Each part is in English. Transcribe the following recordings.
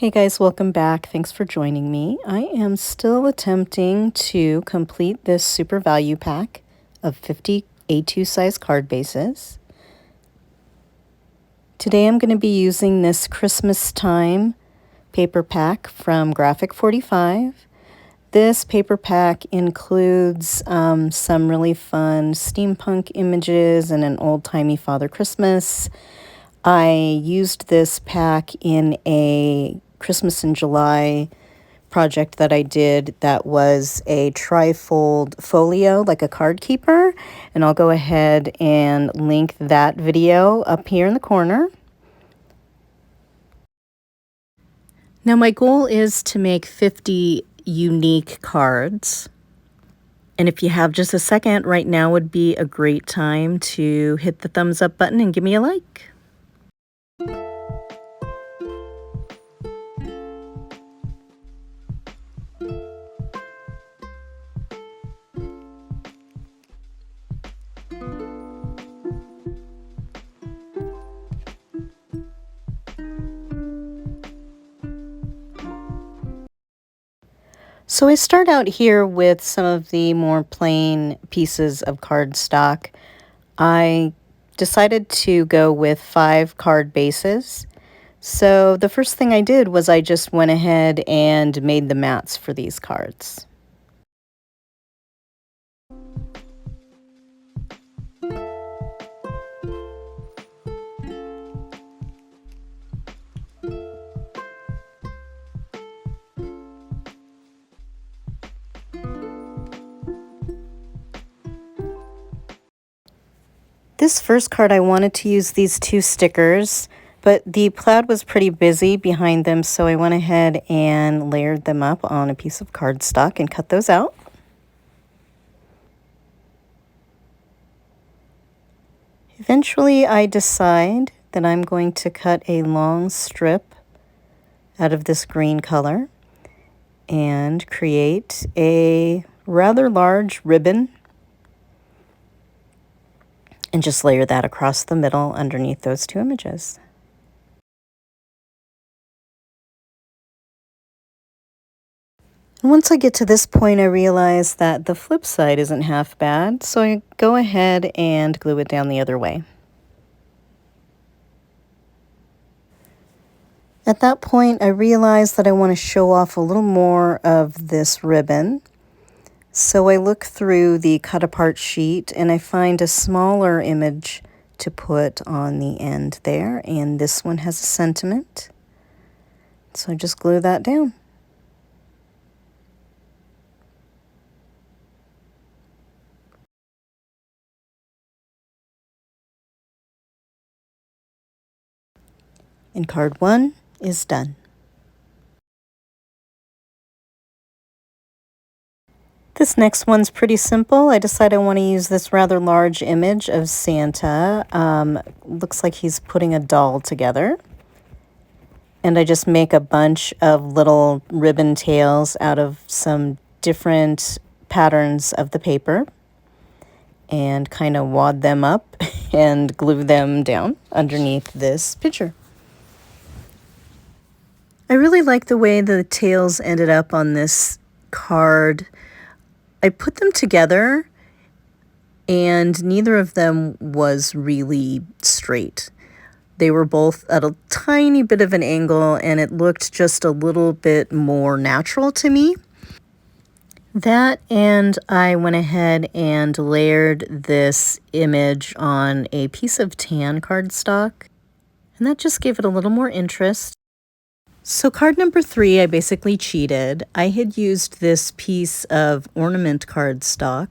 Hey guys, welcome back. Thanks for joining me. I am still attempting to complete this super value pack of 50 A2 size card bases. Today I'm going to be using this Christmas time paper pack from Graphic 45. This paper pack includes some really fun steampunk images and an old-timey Father Christmas. I used this pack in a Christmas in July project that I did that was a trifold folio, like a card keeper, and I'll go ahead and link that video up here in the corner. Now my goal is to make 50 unique cards. And if you have just a second, right now would be a great time to hit the thumbs up button and give me a like. So I start out here with some of the more plain pieces of cardstock. I decided to go with 5 card bases. So the first thing I did was I just went ahead and made the mats for these cards. This first card, I wanted to use these 2 stickers, but the plaid was pretty busy behind them, so I went ahead and layered them up on a piece of cardstock and cut those out. Eventually, I decide that I'm going to cut a long strip out of this green color and create a rather large ribbon and just layer that across the middle underneath those 2 images. And once I get to this point, I realize that the flip side isn't half bad, so I go ahead and glue it down the other way. At that point, I realize that I want to show off a little more of this ribbon. So I look through the cut apart sheet and I find a smaller image to put on the end there, and this one has a sentiment. So I just glue that down. And card 1 is done. This next one's pretty simple. I decide I want to use this rather large image of Santa. Looks like he's putting a doll together. And I just make a bunch of little ribbon tails out of some different patterns of the paper and kind of wad them up and glue them down underneath this picture. I really like the way the tails ended up on this card. I put them together and neither of them was really straight. They were both at a tiny bit of an angle and it looked just a little bit more natural to me. That, and I went ahead and layered this image on a piece of tan cardstock, and that just gave it a little more interest. So card number 3, I basically cheated. I had used this piece of ornament cardstock,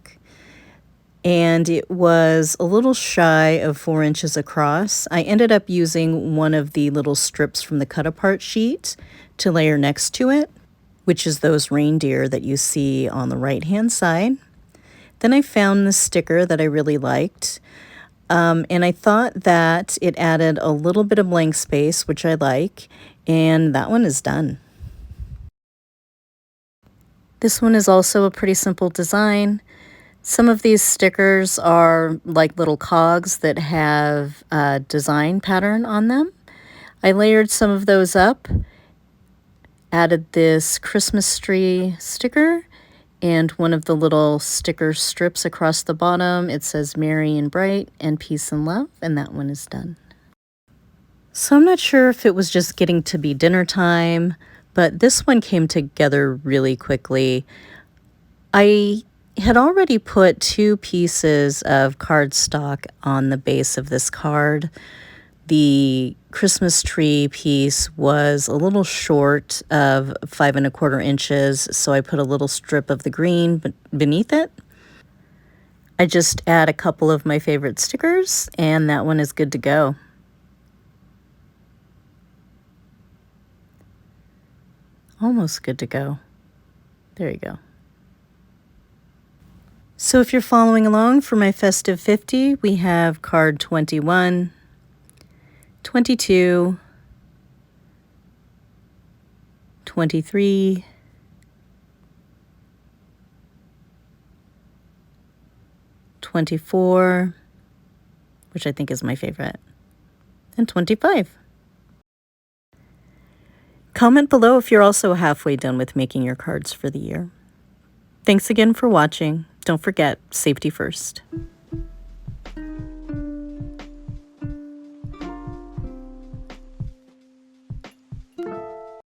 and it was a little shy of 4 inches across. I ended up using one of the little strips from the cut apart sheet to layer next to it, which is those reindeer that you see on the right hand side. Then I found this sticker that I really liked, and I thought that it added a little bit of blank space, which I like, and that one is done. This one is also a pretty simple design. Some of these stickers are like little cogs that have a design pattern on them. I layered some of those up added this Christmas tree sticker and one of the little sticker strips across the bottom. It says Merry and Bright and Peace and Love, and that one is done. So I'm not sure if it was just getting to be dinner time, but this one came together really quickly. I had already put 2 pieces of cardstock on the base of this card. The Christmas tree piece was a little short of 5 1/4 inches, so I put a little strip of the green beneath it. I just add a couple of my favorite stickers, and that one is good to go. Almost good to go. There you go. So if you're following along for my Festive 50, we have card 21, 22, 23, 24, which I think is my favorite, and 25. Comment below if you're also halfway done with making your cards for the year. Thanks again for watching. Don't forget, safety first.